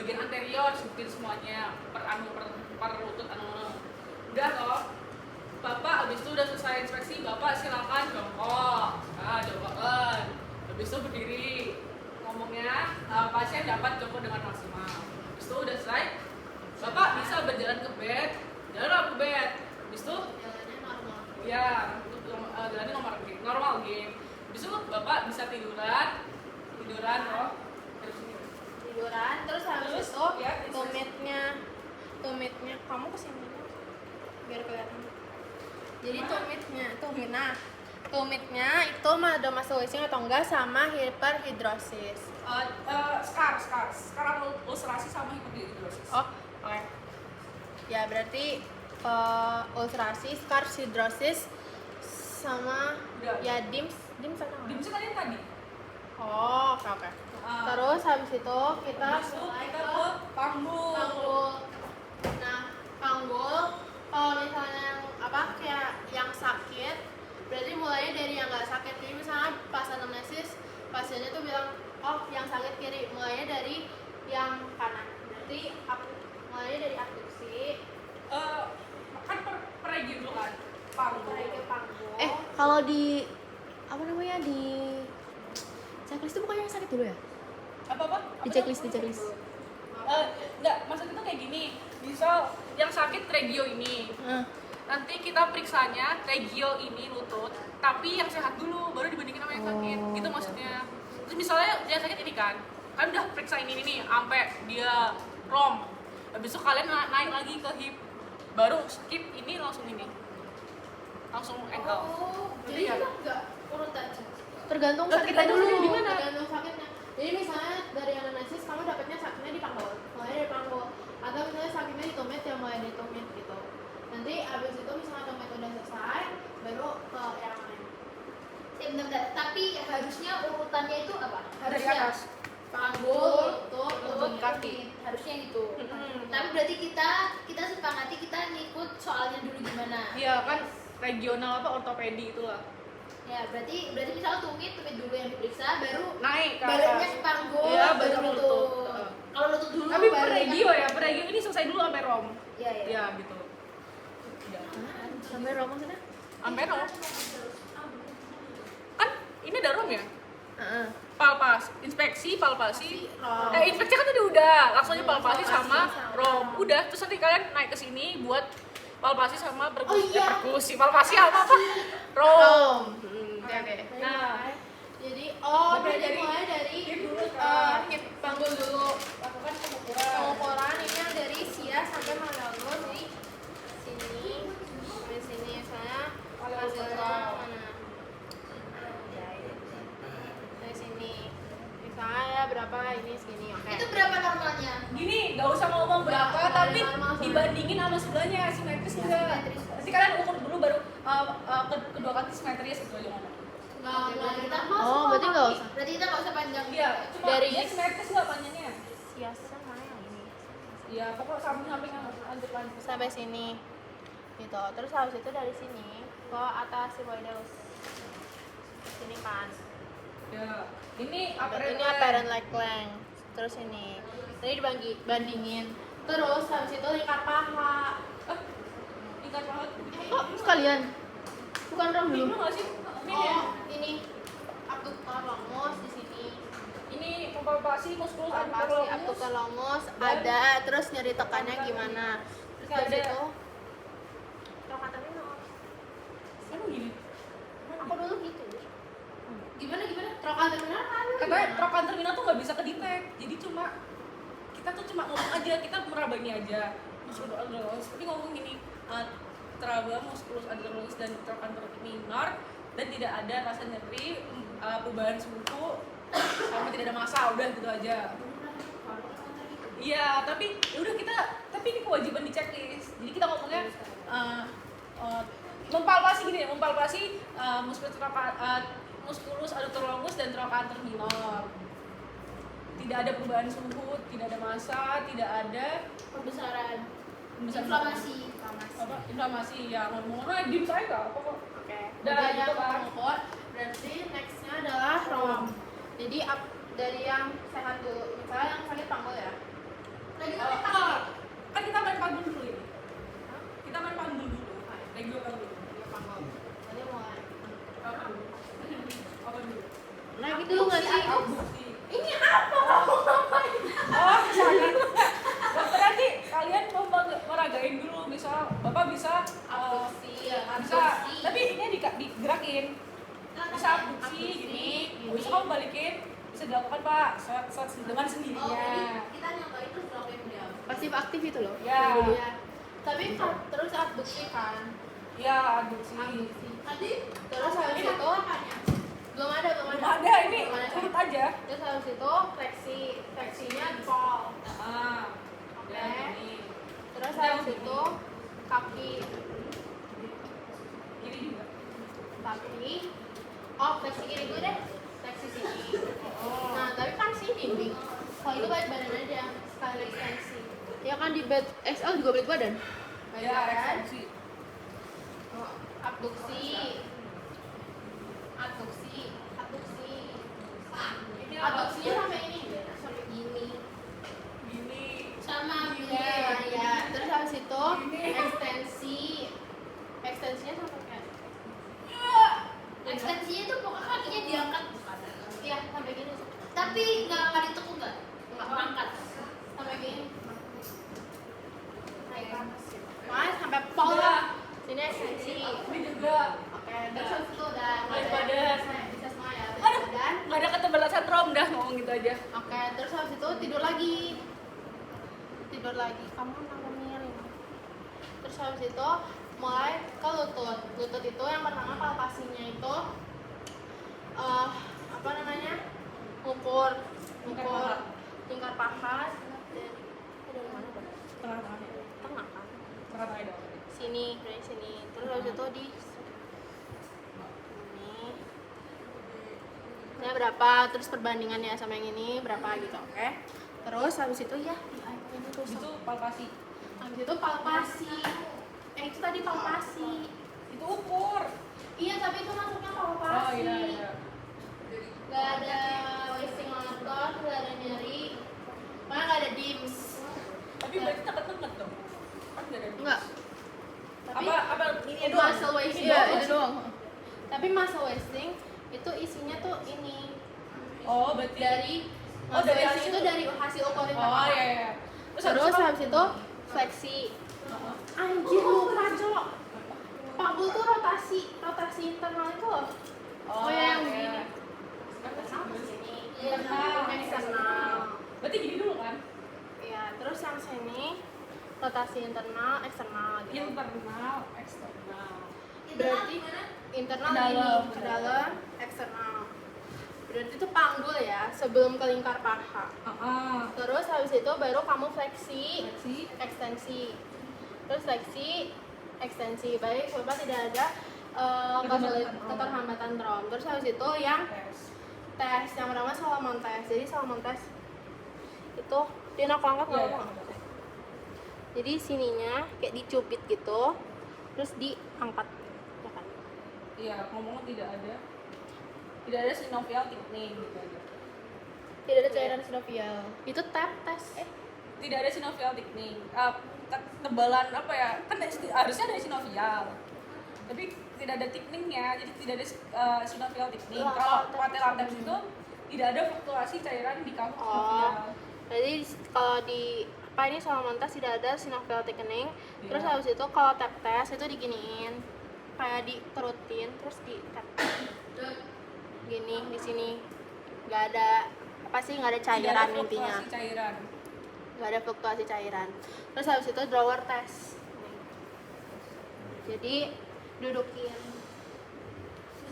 bagian anterior, sebutin semuanya per lutut udah toh. Bapak habis itu udah selesai inspeksi, Bapak silakan jongkok. Nah, jongkokkan. Habis itu berdiri. Ngomongnya pasien dapat jongkok dengan maksimal. Habis itu udah selesai, Bapak bisa berjalan ke bed, jalan ke bed. Habis itu jalannya normal. ya, jalannya normal game. Habis itu Bapak bisa tiduran loh. Tiduran, terus habis itu ya, tumitnya kamu kesini biar kelihatan. Jadi tumitnya itu ada masuk wasting atau enggak sama hiperhidrosis. Sekarang ulcerasi sama hiperhidrosis. Oh, oke. Ya berarti ulcerasi, scars, hidrosis sama Udah. ya DIMS sama. Dimsum kalian tadi. Oh, oke. Terus habis itu kita mulai kita ke ke panggul. Nah, panggul kalau misalnya kayak yang sakit, berarti mulainya dari yang nggak sakit. Jadi misalnya pas anamnesis pasiennya tuh bilang, oh yang sakit kiri, mulainya dari yang kanan. Berarti mulainya dari abduksi. Kan per dulu kan. Panggul. Kalau di di checklist itu bukannya yang sakit dulu ya? Apa? Di checklist. Enggak, maksud itu kayak gini. Misal yang sakit regio ini. Nanti kita periksanya regio ini lutut, tapi yang sehat dulu baru dibandingin sama yang sakit. Gitu maksudnya. Terus misalnya yang sakit ini kan udah periksa ini nih sampai dia rom. Habis itu kalian naik lagi ke hip. Baru skip ini langsung ankle. Jadi kita nggak urut aja. Tergantung sakitnya dulu. Tergantung sakitnya. Jadi misalnya dari anamnesis kamu dapatnya sakitnya di panggul, mulai dari panggul. Atau misalnya sakitnya di tumit, ya mulai dari tumit gitu. Nanti abis itu misalnya tumit udah selesai, baru ke yang lain. Bentar. Tapi harusnya urutannya itu apa? Dari Harusnya atas. Panggul, lutut, kaki. Harusnya gitu. Tapi berarti kita sepakati kita ngikut soalnya dulu gimana? Iya kan regional ortopedi itulah. Ya berarti misalnya tumit dulu yang diperiksa, baru Naik ke barunya atas. ke panggul, Iya, baru baru lutut. lutut. Kalau lutut dulu Tapi baru per regio ini selesai dulu sampai rom. Iya. Ya gitu. Sampai Roma sana? Sampai rom. Kan ini ada rom ya? Heeh. Inspeksi, palpasi. rom. Inspeksi kan tadi udah, langsung aja palpasi sama rom. Udah, terus nanti kalian naik ke sini buat palpasi sama perkusi. Palpasi apa? Rom. Oke. Nah, Jadi Berarti berarti mulai dari hip dulu hip panggul dulu. lakukan pengukuran. Pengukuran ini yang dari sia sampai mengalun di sini sampai sini saya hasilnya mana? Dari sini. Misalnya berapa ini segini, oke. Itu berapa normalnya? Gini, nggak usah ngomong berapa, Nggak tapi ada normal sama. dibandingin sama sebelahnya simetris enggak. Nanti kalian ukur dulu baru kedua kaki simetris itu aja ngomong. Kita Berarti nggak usah. Berarti kita nggak usah panjang. Iya, cuma Dari- dia simetris nggak panjangnya? Siasa mana yang ini? Iya, pokoknya samping-samping lanjut. sampai sini. Gitu. Terus habis itu dari sini ke atas siboideus. Sini kan. Ya, ini Ini apparent leg length. Terus ini bandingin. Terus habis itu lingkar paha. tingkat banget. Oh, sekalian. Bukan rom dulu. Bingung nggak sih? Ini ya. Ini abductor longus di sini. Ini palpasi muskulus Palpasi abductor longus ada, terus nyeri tekannya gimana? Terus habis Ada. itu trochanterinos. Emang gini. Aku dulu gitu. Gimana? Trochanterinos kan? Katanya trokan terminal tuh nggak bisa kedetek. Jadi kita tuh cuma ngomong aja, kita meraba ini aja. Muskulus adrenalus, tapi ngomong gini, traba muskulus adrenalus dan trochanter minor dan tidak ada rasa nyeri, perubahan suhu, sama tidak ada masa, udah gitu aja. Iya, tapi udah tapi ini kewajiban di checklist. Jadi kita ngomongnya mempalpasi muskulus adductor longus dan trochanter minor. Tidak ada perubahan suhu, tidak ada massa, tidak ada Pembesaran. pembesaran inflamasi ya ngomong-ngomong dim saya nggak apa kok. Oke. Udah, Udah gitu yang kan. pengukur. Berarti nextnya adalah rom. Jadi dari yang sehat dulu. Misalnya yang sakit panggul ya. Kan kita main panggul dulu ini. Kita main panggul dulu. Regio panggul. Nanti mulai. Apa dulu? Nah gitu nggak sih? Bukti. Ini apa kamu ngapain? Oh, misalnya. Berarti kalian mau meragain dulu, misal Bapak bisa Abduksi ya. bisa, tapi ini digerakin. Bisa abduksi gini, bisa kamu balikin, bisa dilakukan Pak dengan sendirinya. Kita nyobain terus lakuin dia. Pasif aktif itu loh. Ya, Iya. Tapi terus abduksi kan. ya abduksi. Tadi terus habis itu belum ada. Belum ada ini, Belum ada. urut aja. Terus habis itu fleksinya di pol. Oke. Ini. Terus habis itu kaki Kiri juga. fleksi kiri dulu deh, fleksi sini. Nah tapi kan sini kalau itu balik badan aja sekali ekstensi. Ya kan di bed XL juga balik badan. Balik Ya, badan, ekstensi. abduksi. Abduksinya sampai ini, sampai gini. Gini. Sama Ya. Terus habis itu ekstensinya sampai kayak ekstensinya tuh pokoknya kakinya diangkat bukan? iya sampai gini. Tapi nggak ditekuk nggak? Nggak angkat. Sampai gini. Naik ke atas. Mas sampai pol Udah. lah. Sini ekstensi. Ini juga. Oke, terus habis itu udah Balik badan. bisa semua ya. Aduh, Balik badan. nggak ada ketebalan sentrum dah ngomong gitu aja. Oke, terus habis itu tidur lagi. Kamu nangkepnya ini. Terus habis itu mulai ke lutut. Lutut itu yang pertama palpasinya itu apa namanya? Ngukur lingkar paha dan dari mana dong? Tengah-tengah ya. Tengah kan? Tengah-tengah dong. Sini, dari sini. Terus habis itu di ini berapa, terus perbandingannya sama yang ini berapa gitu, oke? Terus habis itu ya ini tuh Itu palpasi. habis itu palpasi. Itu tadi palpasi. Itu ukur. Iya, tapi itu masuknya Oh palpasi. iya. Gak ada wasting otot, gak ada nyeri, mana gak ada dims. Tapi berarti teket-teket dong. Kan nggak ada. Enggak. Tapi Apa ini doang? muscle wasting. Iya, itu doang. Tapi muscle wasting itu isinya tuh ini Oh, berarti dari Oh, muscle dari wasting hasil- itu dari hasil ukuran Oh iya iya. Terus habis itu fleksi. Anjir lupa cok. Panggul tuh rotasi internal itu loh. Oh yang iya. Sini. Eksternal. Berarti gini dulu kan? Iya, terus yang sini rotasi internal, eksternal gitu. Internal, eksternal. Berarti internal Ke dalam. ini ke dalam, eksternal. Berarti itu panggul ya, sebelum ke lingkar paha. Terus habis itu baru kamu fleksi, ekstensi. Terus fleksi, ekstensi. Baik, Bapak tidak ada keterlambatan trom. Terus habis itu yang tes, yang pertama Solomon test. Jadi Solomon test itu dia nak angkat nggak Iya, apa? Jadi sininya kayak dicubit gitu, terus diangkat, ya kan? Iya, ngomong tidak ada sinovial thickening gitu aja. Tidak ada cairan sinovial. Itu tap tes. Tidak ada sinovial thickening. Tebalan apa ya? Kan harusnya ada sinovial. Tapi tidak ada thickeningnya, jadi tidak ada sinovial thickening. Lah, Kalau kalau patellatex itu tidak ada fluktuasi cairan di kamu sinovial. Jadi kalau di apa ini Solomon test tidak ada sinovial thickening. Iya. Terus habis itu kalau tap test itu diginiin, kayak diterutin, terus di tap gini di sini. Nggak ada apa sih, nggak ada Tidak ada cairan fluktuasi intinya. cairan. Nggak ada fluktuasi cairan. Terus habis itu drawer test. Jadi dudukin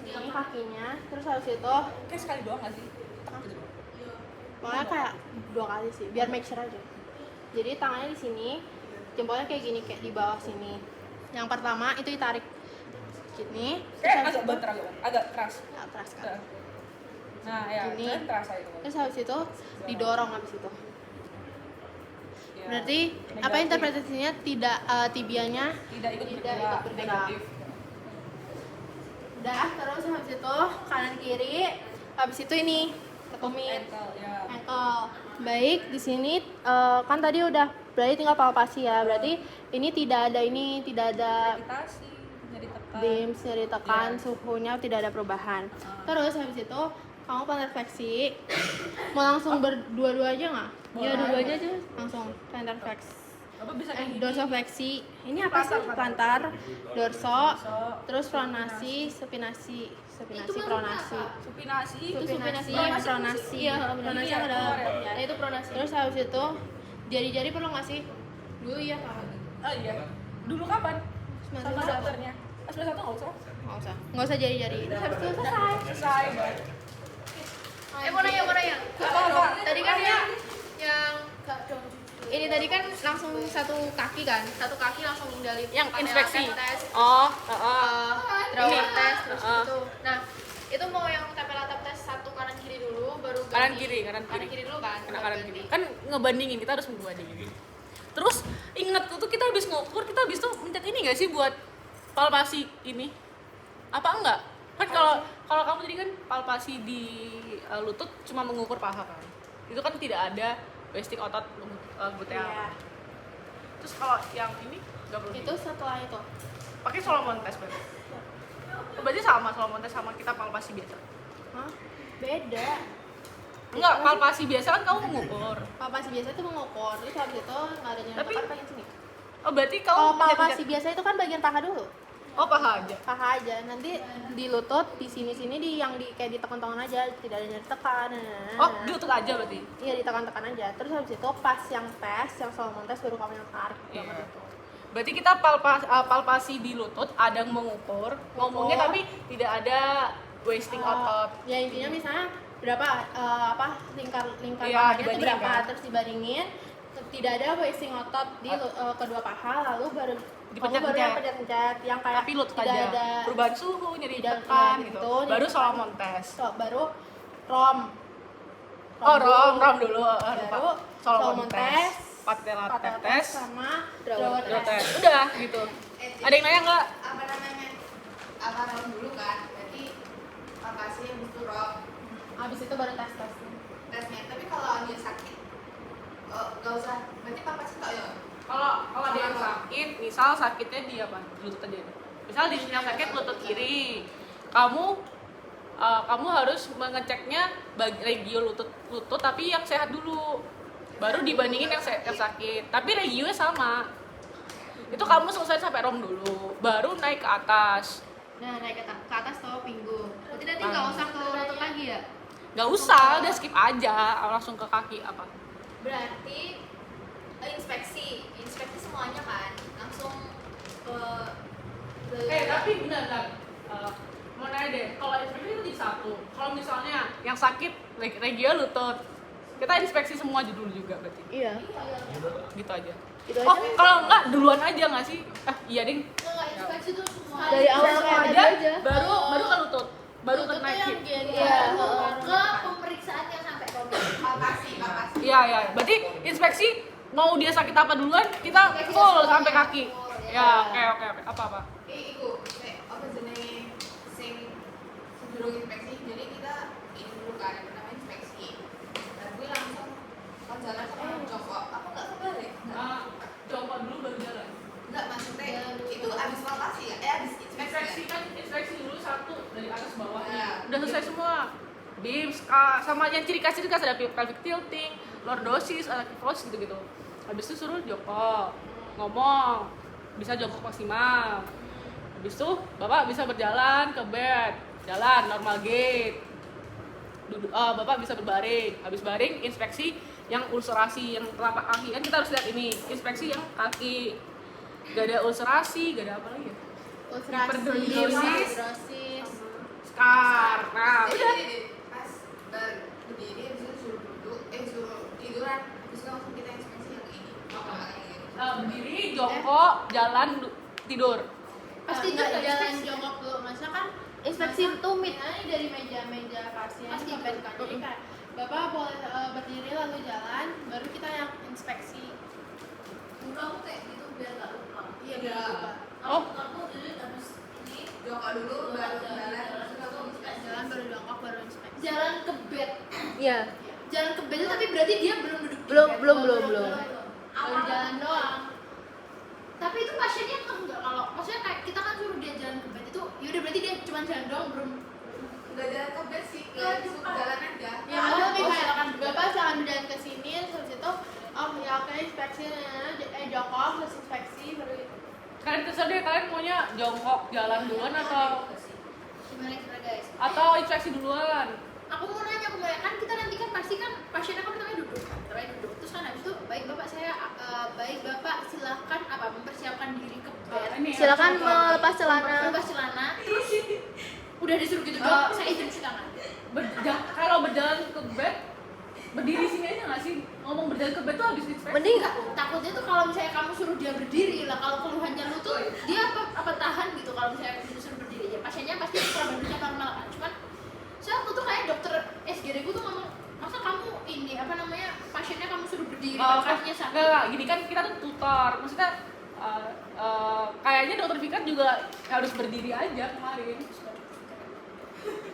ini kakinya, terus habis itu Kayak sekali doang nggak sih? makanya kayak 2 kali sih, biar make sure aja. Jadi tangannya di sini, jempolnya kayak gini, kayak di bawah sini. Yang pertama itu ditarik gini, terus Kayak habis agak itu banter agak keras. ya, keras kan. Nah ya, Gini. kan terasa itu. Terus habis itu didorong habis itu. Ya. Berarti apa Negatif. interpretasinya tidak tibianya tidak ikut tidak bergerak, ikut bergerak. negatif. Udah, terus habis itu kanan kiri, habis itu ini tumit, ankle, ya. ankle. Baik, di sini kan tadi udah berarti tinggal palpasi ya. Berarti ini tidak ada Gravitasi, nyari tekan. beams, nyeri tekan, Ya. suhunya tidak ada perubahan. Terus habis itu kamu plantar fleksi. Mau langsung berdua-dua aja nggak? Boleh. Ya dua-duanya aja langsung plantar fleksi. Apa bisa kayak gini? Dorsofleksi. Ini apa sih? Plantar, dorso, terus pronasi, supinasi, pronasi. Supinasi itu Supinasi, pronasi. Iya, Pronasi Iya, ada. keluar ya. Ya, itu pronasi. Terus habis itu jari-jari perlu nggak sih? Dulu ya Kak. Oh iya. Dulu kapan? Semester Sama satu. dokternya. Semester 1 enggak usah. Nggak usah jari-jari. Terus habis itu selesai. Selesai, Mbak. Mau nanya. Apa? Tadi kan yang Gak dong. ini tadi kan langsung satu kaki langsung dari Yang pakai inspeksi. lab tes, Oh, drawer tes terus Heeh. gitu. Nah, itu mau yang tempel lab tes satu kanan kiri dulu baru ganti. kanan kiri. Kanan kiri dulu kan. Kena baru kanan ganti. kiri. Kan ngebandingin, kita harus ngebandingin. Terus ingat tuh kita habis ngukur, kita habis tuh mencet ini enggak sih buat palpasi ini? Apa enggak? Kan kalau kamu tadi kan palpasi di lutut cuma mengukur paha kan. Itu kan tidak ada wasting otot gluteal. Iya. Terus kalau yang ini enggak perlu. Itu setelah itu. Pakai Solomon test berarti. Berarti sama Solomon test sama kita palpasi biasa. Hah? Beda. Enggak, palpasi biasa kan kamu mengukur. Palpasi biasa itu mengukur, terus habis itu nggak ada nyari Tapi- tekan bagian sini. Oh, berarti kamu Kalau mencet-mencet- palpasi biasa itu kan bagian paha dulu. Oh, paha aja. Paha aja. Nanti di lutut, di sini di yang di kayak ditekan-tekan aja, tidak ada nyari tekan. Oh, di lutut aja berarti. Iya, ditekan-tekan aja. Terus habis itu pas yang tes, yang Solomon tes baru kamu yang tarik Iya. banget itu. Berarti kita palpasi di lutut ada yang mengukur, ngomongnya tapi tidak ada wasting otot. Ya intinya misalnya berapa lingkar Iya, pahanya itu dibandingin berapa, kan? terus dibandingin tidak ada wasting otot di kedua paha, lalu baru Dipencet-pencet. kamu baru yang pencet-pencet yang kayak Tapi lutut tidak aja. ada Perubahan suhu, nyeri tidak tekan ya, gitu. nyeri Baru tekan. Solomon test. baru rom Oh, rom dulu. baru Solomon test. Patella patel test. sama drawer Drawer test. test. Udah gitu. Ada yang nanya nggak? Apa namanya? Apa rom dulu kan? Berarti palpasi habis itu rom Habis itu baru tes tesnya. Tapi kalau dia sakit, nggak usah. Berarti palpasi tak ya? Kalau ada yang sakit, misal sakitnya di apa? Lutut aja. Misal di sini yang sakit lutut kiri, kamu harus mengeceknya regio lutut tapi yang sehat dulu, baru dibandingin yang sakit. Tapi regionya sama. Itu kamu selesai sampai rom dulu, baru naik ke atas. Nah, naik ke atas tuh pinggung. Berarti nanti nggak usah ke lutut lagi ya? Nggak usah, udah skip aja, langsung ke kaki apa? Berarti inspeksi semuanya kan langsung ke Tapi benar. Mau nanya deh, kalau inspeksi itu di satu. Kalau misalnya yang sakit regio lutut, kita inspeksi semua dulu juga berarti. Iya. Gitu aja. Gitu Oh, aja. kalau enggak duluan aja nggak sih? Iya ding. Enggak, inspeksi itu semua Dari awal kayak tadi aja. Baru ke lutut, baru ke Lutut tuh naik yang hip. Iya. ke pemeriksaan yang sampai Palpasi. Iya. Berarti inspeksi mau dia sakit apa duluan, kita full sampai kaki. Ya, oke. Apa? Iku, apa jenenge sing sebelum inspeksi. Jadi kita ini dulu kan, pertama inspeksi. Dan gue langsung pas jalan sama jongkok. Aku nggak kebalik. Coba dulu baru jalan. Nggak maksudnya itu abis palpasi ya? Abis inspeksi. Inspeksi dulu satu dari atas bawah. Iya. Udah selesai semua. Beams, sama yang ciri khas ada pelvic tilting, lordosis, ada kyphosis gitu. Habis itu suruh jongkok, ngomong, bisa jongkok maksimal. Habis itu bapak bisa berjalan ke bed, jalan normal gait. Bapak bisa berbaring. Habis baring, inspeksi yang ulcerasi, yang telapak kaki kan kita harus lihat ini. Inspeksi yang kaki, gak ada ulcerasi, gak ada apa lagi ya? Hiperhidrosis. Scar. Nah, udah. Jadi pas berdiri habis itu suruh duduk, suruh tiduran, habis itu langsung kita inspeksi yang ini. Berdiri, jongkok, jalan, tidur. Pasti Nggak juga jalan jongkok dulu, masa kan inspeksi tumit. ini dari meja pasien Pasti sampai gitu. depan. Jadi kayak bapak boleh berdiri lalu jalan, baru kita yang inspeksi. kamu kayak gitu biar nggak lupa. Iya, Oh. Kamu dulu habis ini jongkok dulu baru jalan, terus langsung inspeksi. Jalan baru jongkok baru inspeksi. jalan ke bed Iya. Jalan ke bed tapi berarti dia belum duduk di Belum bed. belum. Baru jalan doang. Tapi itu pasiennya enggak, kalau maksudnya kayak kita kan suruh dia jalan ke bed itu yaudah berarti dia cuma jalan doang belum. Nggak jalan ke bed sih, disuruh jalan aja. Ya ada lebih kayak Bapak silakan berjalan ke sini terus itu ya oke inspeksi jongkok terus inspeksi baru Kalian terserah deh, kalian maunya jongkok jalan duluan Gimana guys? atau inspeksi duluan? Aku mau nanya ke mereka, kan kita nanti kan pasti kan pasiennya kan pertama duduk terus kan habis itu baik bapak silahkan mempersiapkan diri ke bed, Ini Silakan harus contoh. melepas celana. lepas celana, terus udah disuruh gitu doang, saya izin cuci tangan. Kalau berjalan ke bed, berdiri sini aja nggak sih? Ngomong berjalan ke bed tuh habis inspeksi. Mending Takutnya tuh kalau misalnya kamu suruh dia berdiri lah, kalau keluhannya lu tuh dia apa tahan gitu kalau misalnya disuruh berdiri ya pasiennya pasti pola badannya normal kan, cuman saya waktu tuh kayak dokter SGD gue tuh ngomong masa kamu ini pasiennya kamu suruh berdiri kakinya sakit. Enggak, gini kan kita tuh tutor, maksudnya kayaknya dokter Fikar juga harus berdiri aja kemarin.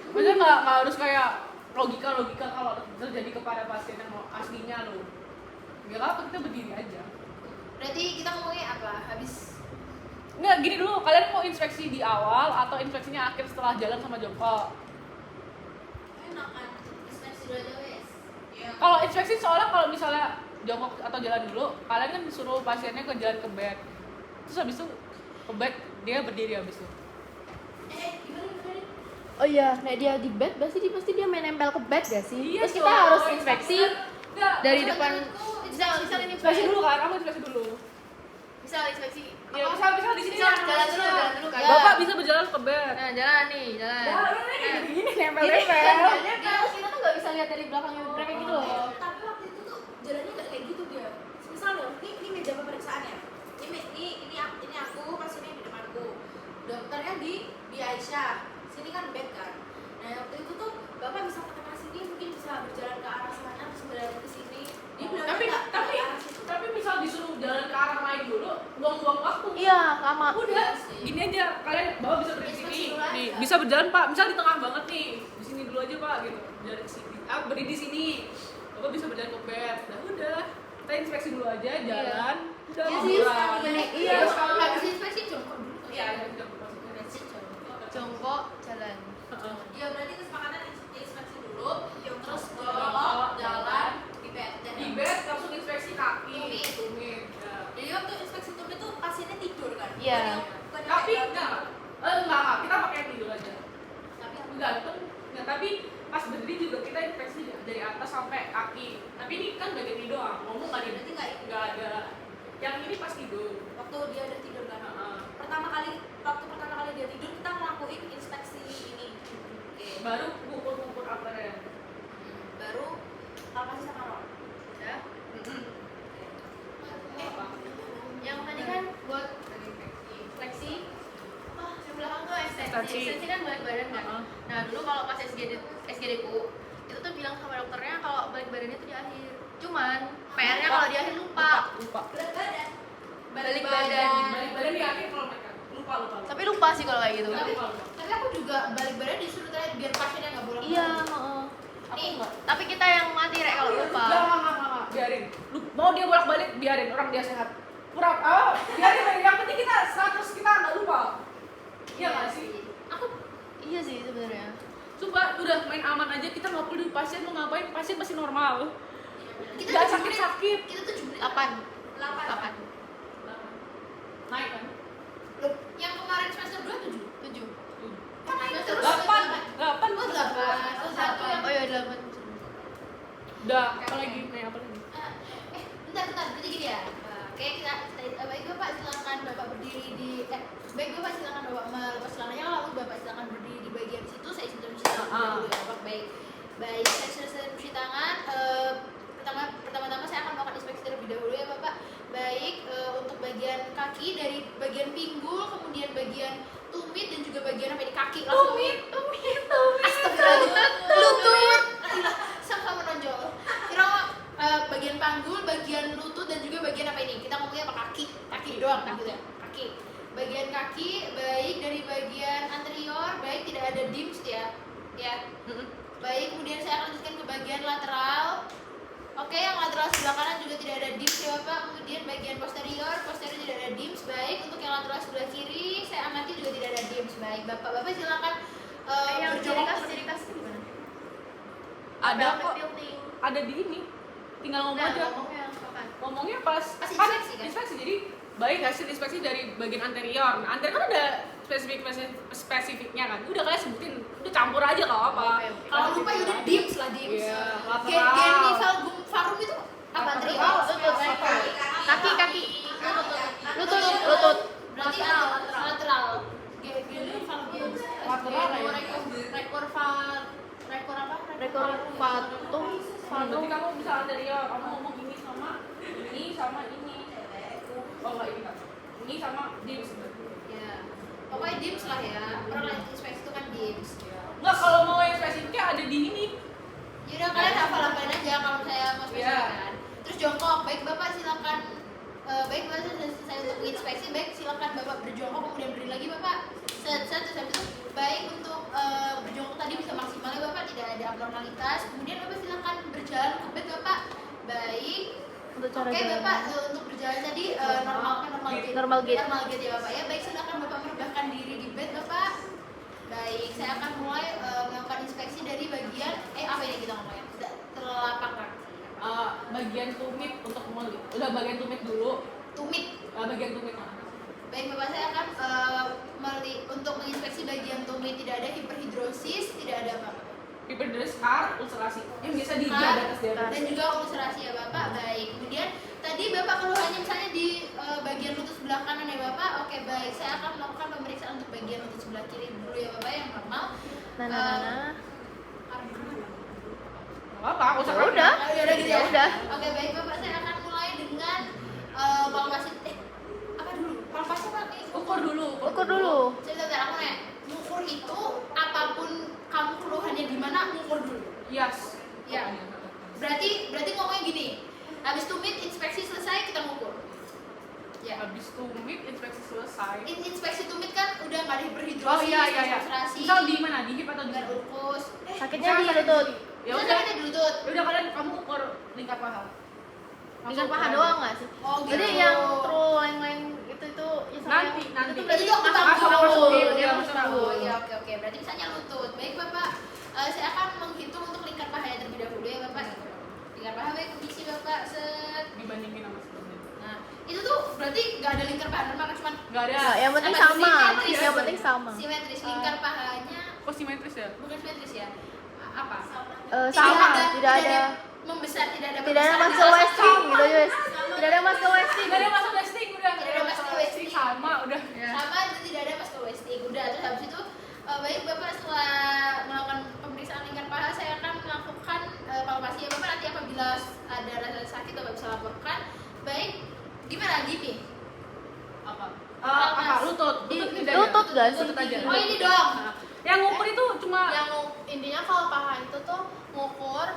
Maksudnya nggak harus kayak logika kalau terjadi kepada pasien yang aslinya lo. Gak apa kita berdiri aja. Berarti kita ngomongnya apa habis Nggak, gini dulu, kalian mau inspeksi di awal atau inspeksinya akhir setelah jalan sama jongkok? enak kan inspeksi dulu aja wes. Iya. Kalau inspeksi soalnya kalau misalnya jongkok atau jalan dulu, kalian kan disuruh pasiennya ke jalan ke bed. Terus habis itu ke bed dia berdiri habis itu. Gimana oh iya, nek dia di bed pasti dia main nempel ke bed gak sih? Iya, Terus kita coy. harus inspeksi Nggak, dari maksudnya depan. bisa ini inspeksi dulu kan, aku inspeksi dulu. bisa inspeksi Ya, misal di sini jalan dulu kan. Bapak bisa berjalan ke bed. Nah, jalan nih, jalan. Gini nempel Ini nempel. kita tuh nggak bisa lihat dari belakangnya mereka gitu loh. Tapi waktu itu tuh jalannya nggak kayak gitu dia. Misalnya, ini meja pemeriksaannya. Ini aku pasiennya di depanku. Dokternya di Aisyah. Sini kan bed kan. Nah waktu itu tuh bapak bisa ke tengah sini, mungkin bisa berjalan ke arah sana terus berjalan ke sini. Dia bilangnya nggak ke arah situ. Tapi misal disuruh jalan ke arah lain dulu, buang-buang waktu. Iya, lama. Udah, gini aja, kalian bapak bisa berdiri di sini. Nih, bisa berjalan Pak, misal di tengah banget nih, di sini dulu aja Pak, gitu. Jalan ke sini, berdiri di sini. Bapak bisa berjalan ke bed. Udah, kita inspeksi dulu aja, jalan. Udah, Iya sih, ngobrol. iya. Habis inspeksi jongkok dulu. Iya, Jongkok, jalan. Ya berarti kesepakatan inspeksi dulu, terus Jongkok, jalan di bed. di bed langsung inspeksi kaki. Tumit. Tumit. Ya. Jadi waktu inspeksi tumit tuh pasiennya tidur kan? Iya. Tapi enggak, kita pakai tidur aja. Tapi Gantung. Nah, tapi pas berdiri juga kita inspeksi dari atas sampai kaki. Tapi ini kan bagian ini doang. Ngomong nggak berarti nggak ada. Yang ini pas tidur. waktu dia udah tidur kan? Heeh. Waktu pertama kali dia tidur kita ngelakuin inspeksi ini. Oke. Baru ngukur apa Baru palpasi sama roll. Ya. Yang tadi kan buat fleksi yang belakang tuh ekstensi kan balik badan kan. Nah dulu kalau pas SGD ku itu tuh bilang sama dokternya kalau balik badannya tuh di akhir. Cuman PR-nya kalau di akhir lupa. Berat badan. Balik badan. Balik badan di akhir kalau mereka lupa. Tapi lupa sih kalau kayak gitu. Tapi aku juga balik badan disuruh tanya biar pasiennya nggak bolong. Iya, heeh. Nih, Tapi kita yang mati rek kalau lupa. Enggak, biarin. Mau dia bolak-balik, biarin, orang dia sehat. Biarin, yang penting kita 100 kita nggak lupa. Iya nggak sih? Iya sih sebenarnya. Sumpah, udah main aman aja, kita nggak perlu di pasien mau ngapain, pasien pasti normal. kita Nggak tuh sakit-sakit. Kita tuh 7 menit. 8. 8. Naik kan? Loh, yang kemarin semester 2 7. 7. Kan naik terus. 8. Oh 8. Oh 8. Oh iya 8. Udah, apa lagi? Naik apa lagi? Bentar, berarti gini ya. Oke, kita baik Bapak silakan Bapak berdiri di baik Bapak silakan Bapak melepas celananya lalu Bapak silakan berdiri di bagian situ, saya izin cuci tangan dulu ya Bapak. Baik, saya sudah cuci tangan. Pertama-tama saya akan melakukan inspeksi terlebih dahulu ya Bapak. Baik, untuk bagian kaki dari bagian pinggul, kemudian bagian tumit dan juga bagian apa ini kaki langsung. Tumit. Astagfirullah. Lutut. Sama menonjol. Kira bagian panggul, bagian lutut dan juga bagian apa ini? Kita ngomongnya apa kaki doang kan gitu ya. Kaki. Bagian kaki baik dari bagian anterior, baik tidak ada dims ya. Ya. Baik, kemudian saya akan lanjutkan ke bagian lateral. Oke, yang lateral sebelah kanan juga tidak ada dims ya Bapak. Kemudian bagian posterior tidak ada dims. Baik, untuk yang lateral sebelah kiri saya amati juga tidak ada dims. Baik, Bapak silakan yang berjongkok. ciri khasnya gimana? Ada kok, tilting. ada di ini. Tinggal ngomong aja. Ngomongnya kapan? Ngomongnya pas Pas inspeksi, kan? inspeksi. Jadi baik hasil inspeksi dari bagian anterior. Nah, anterior kan ada spesifiknya kan. Udah kalian sebutin, udah campur aja nggak apa. Oke. Kalau lupa ya udah dims lah dims. Iya, Geni valgum farum itu apa anterior? Lutut. Kaki. Lutut. Berarti lateral. Geni valgum. Lateral ya? Rekor patung. Berarti kamu bisa anterior, kamu ngomong ini sama ini. Oh enggak ini kan. Ini sama dims. Ya. Pokoknya dims lah ya. Orang lain inspeksi itu kan dims. Enggak, kalau mau yang spesifiknya ada di ini. Yaudah kalian hafal-hafalin aja kalau saya mau spesifikkan. Terus jongkok, baik Bapak silakan. Baik Bapak sudah selesai untuk menginspeksi, baik silakan Bapak berjongkok kemudian berdiri lagi Bapak. Terus habis itu baik untuk berjongkok tadi bisa maksimal ya Bapak, tidak ada abnormalitas. Kemudian Bapak silakan berjalan ke bed Bapak. Baik. Untuk cara Oke jalan. Bapak, untuk berjalan tadi normal gate ya Bapak ya. Baik silakan Bapak merebahkan diri di bed Bapak. Baik, saya akan mulai melakukan inspeksi dari bagian apa ini kita ngomongnya? Telapak kaki. Bagian tumit untuk melihat. Udah bagian tumit dulu. Tumit. Bagian tumit. Baik Bapak, saya akan untuk menginspeksi bagian tumit. Tidak ada hiperhidrosis, tidak ada apa. Hiperhidrosis, scar, ulcerasi. Yang bisa di atas dan juga ulcerasi ya Bapak. Baik. Kemudian tadi Bapak keluhannya misalnya di bagian lutut sebelah kanan ya Bapak. Oke, baik. Saya akan melakukan pemeriksaan untuk bagian lutut sebelah kiri dulu ya Bapak yang normal. Apa? Udah. Ya gitu ya. Udah. Oke, baik Bapak, saya akan mulai dengan palpasi apa dulu? Palpasi apa? Ukur dulu. Sebentar, aku nanya. Ngukur itu apapun kamu keluhannya di mana, ngukur dulu. Yes. Ya. Berarti ngomongnya gini. Habis tumit inspeksi selesai kita ngukur. Ya. Habis tumit inspeksi selesai. Inspeksi tumit kan udah nggak ada hiperhidrosis, Oh iya. ulcerasi, Misal di mana? Di hip atau di nggak mana? ulkus. Sakitnya di lutut. Ya Bisa udah. sakitnya di lutut. Udah kalian kamu ukur lingkar paha. Lingkar paha doang nggak sih? Oh gitu. Jadi yang true line itu ya sama Nanti. itu berarti Itu aku tahu. Masuk. Dia Iya, masuk. masuk. Oh iya, oke. Berarti misalnya lutut. Baik Bapak, saya akan menghitung untuk lingkar pahanya terlebih dahulu ya Bapak. Lingkar paha baik kondisi Bapak set. Dibandingin sama sebelumnya. Nah, itu tuh berarti nggak ada lingkar paha normal, cuman Enggak ada. Nggak, yang penting apa, sama. simetris. Yang penting sama. Simetris lingkar pahanya Oh, simetris ya? bukan simetris ya. Apa? Sama, tidak ada membesar, tidak ada tidak ada pembesaran. masuk wasting gitu guys. Tidak ada masuk wasting. Tidak ada masuk wasting udah. Tidak ada masuk wasting. Sama udah. Sama itu tidak ada mas wasting. Udah, terus habis itu baik Bapak setelah melakukan pemeriksaan lingkar paha saya akan melakukan palpasi ya Bapak. Nanti apabila ada rasa sakit Bapak bisa laporkan. Baik, gimana gini? Apa? Lutut. Lutut nggak sih? Lutut aja. Oh ini dong. Nah, yang ngukur itu cuma Yang intinya kalau paha itu tuh ngukur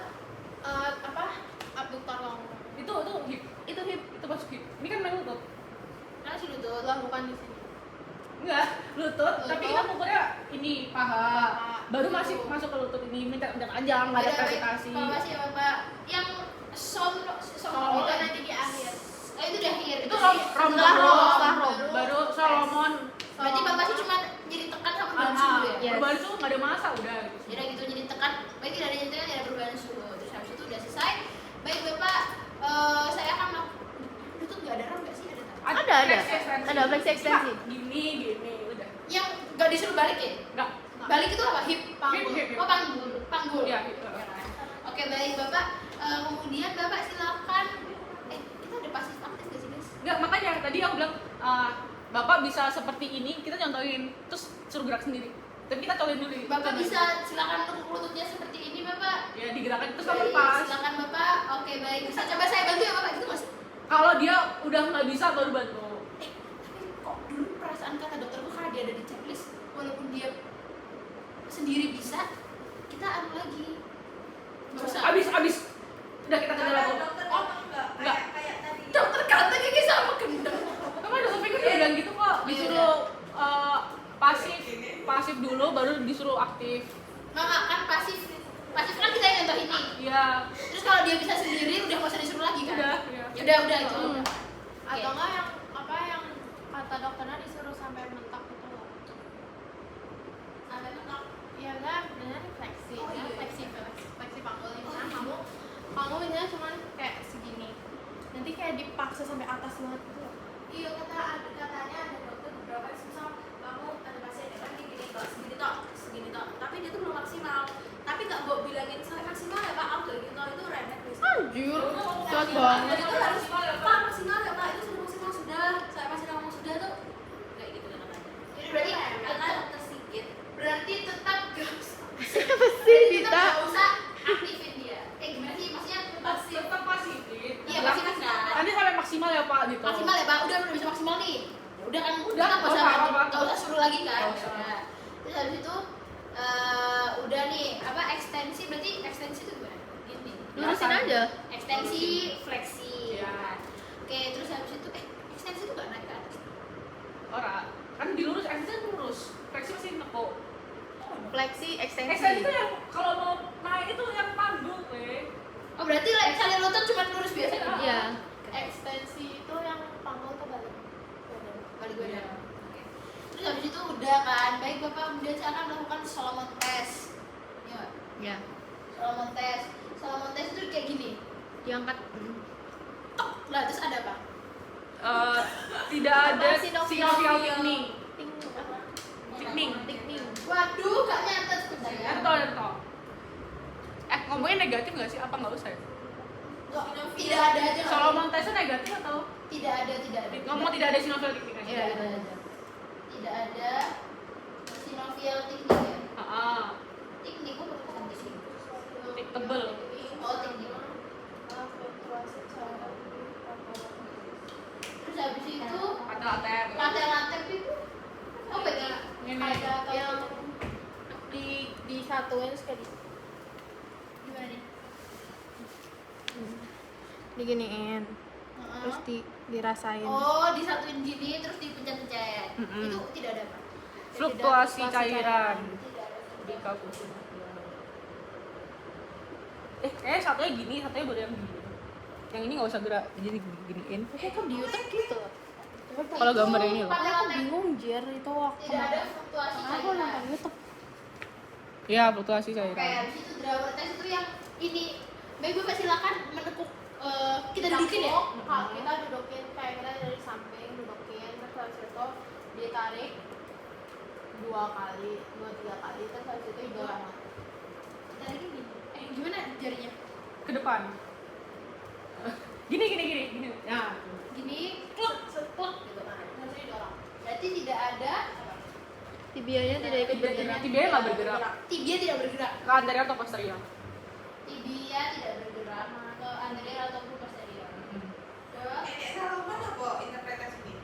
abduktor long. itu hip. Itu masuk hip. Ini kan main lutut. Karena si lutut. Lah bukan di sini. Enggak, lutut, tapi kita ngukurnya ini paha. Baru masuk ke lutut ini, minta panjang, enggak ada gravitasi. Palpasi ya Bapak. Yang som Itu nanti di akhir. itu di akhir. Itu rom Setelah rom. baru Solomon. Berarti Bapak sih cuma nyeri tekan sama perubahan suhu ya? Yes. Perubahan suhu nggak ada masa udah. Ya udah gitu nyeri tekan, baik tidak ada nyeri tekan, tidak ada perubahan suhu. Terus habis itu udah selesai. Baik Bapak, saya akan lutut nggak ada ram nggak sih? Ada tak? Ada. Ada fleksi ekstensi. Gini, udah. Yang nggak disuruh balik ya? Enggak. Balik itu apa? Hip? Hip. Oh panggul. Iya, Oke baik Bapak, kemudian Bapak silakan. Kita ada pasif aktif nggak sih guys? Enggak, makanya tadi aku bilang Bapak bisa seperti ini, kita contohin terus suruh gerak sendiri. Tapi kita cobain dulu. Bapak bisa silakan untuk lututnya seperti ini Bapak. Ya digerakkan terus Baik, kamu pas. silakan Bapak. Oke baik, bisa coba saya bantu ya Bapak gitu mas. Kalau dia udah nggak bisa baru bantu. Tapi kok dulu perasaan kata dokterku karena dia ada di checklist, walaupun dia sendiri bisa, kita anu lagi. Nggak usah. Abis. Udah kita ke dalam. Oh, enggak. Kayak tadi. Dokter kata kayak sama gendeng. Kamu udah pikir dia bilang gitu kok. Disuruh pasif dulu baru disuruh aktif. Nggak kan pasif dia bisa sendiri udah nggak usah disuruh lagi kan? Udah, ya. Udah itu. Atau enggak yang apa yang kata dokternya disuruh sampai mentok gitu loh. Sampai mentok. Iya kan, benar fleksi. Oh, iya. Fleksi panggul ini kan kamu misalnya cuman kayak segini. Nanti kayak dipaksa sampai atas banget gitu loh. Iya katanya ada dokter beberapa yang misal kamu ada pasien yang kan gini toh segini toh tapi dia tuh belum maksimal tapi nggak gue bilangin saya maksimal ya pak aku gitu toh itu remeh please. Anjir, kuat Iya, banget. itu harus pak maksimal ya pak itu sudah maksimal sudah saya pasti ngomong sudah tuh kayak gitu kan namanya. Jadi berarti kata dokter sedikit berarti tetap gak usah Dita. gak usah aktifin dia gimana sih maksudnya masih Tetap positif. iya masih maksimal. Nanti sampai maksimal ya Pak gitu. Maksimal ya pak udah bisa maksimal nih ya udah kan Udah, nggak usah nggak apa-apa. nggak usah suruh lagi kan Nggak usah. Nah, terus habis itu udah nih apa ekstensi berarti ekstensi itu gimana gini Lurusin aja. ekstensi fleksi Iya. oke terus habis itu ekstensi itu nggak naik ke atas Ora, kan dilurus, extension lurus. Fleksi masih neko. Fleksi, Extension ekstensi. itu yang kalau mau naik itu yang panggul, weh. oh berarti misalnya lutut cuma lurus biasa gitu Iya. Ekstensi itu yang panggul ke balik badan. balik badan Oke. Terus habis itu udah kan baik bapak kemudian saya akan melakukan Solomon test ya nggak? Ya. Solomon test itu kayak gini Diangkat. tok lah terus ada apa Tidak ada Apa, sinovial thickening. Thickening. Thickening. waduh gak nyatet sebentar ya Entar. Ngomongin negatif nggak sih? Apa nggak usah ya? Kok tidak ada aja nggak? Solomon testnya negatif atau? tidak ada Ngomong tidak ada sinovial thickening. tidak ada tidak ada sinovial teknik ya teknik kok bukan teknik Tebel. oh teknik terus habis itu Later. later itu apa ya Ini. Ada Yang yang disatuin terus kayak gimana nih diginiin. Terus dirasain. oh disatuin gini terus dipencet-pencet Mm-mm. itu tidak ada apa Fluktuasi cairan. tidak ada Di kapus. Satunya gini, satunya boleh yang gini. Yang ini nggak usah gerak, jadi giniin. kayak di YouTube gitu loh. Kalau gambar ini loh. pada Aku lantai bingung jir itu waktu tidak ada fluktuasi aku cairan nonton YouTube. Ya, fluktuasi Oke, cairan. habis itu drawer test itu yang ini. Baik Bapak silakan menekuk kita dudukin ya. Kalau kita dudukin kayak kita dari samping dudukin terus habis itu ditarik 2 kali, 2-3 kali terus habis itu didorong. Tarik ini. Gimana jarinya? Ke depan. Gini. Nah, Gini, kluk, sekluk gitu kan. Terus didorong. Berarti tidak ada Tibianya tidak ikut bergerak. tibia nggak bergerak. tibia tidak bergerak. Ke anterior atau posterior. Tibia tidak bergerak ke anterior ataupun posterior. Terus Salomon apa interpretasi ini?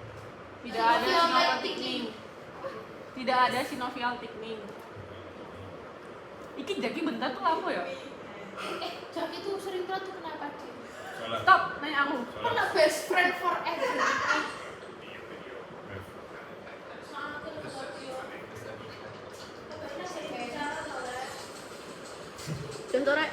Tidak ada Sinovial sinovial thickening. thickening. Tidak ada sinovial thickening. Iki Jaki bentar tuh apa ya? Jack itu sering banget tuh kenapa sih? Stop, nanya aku. Pernah best friend forever. Contoh rek.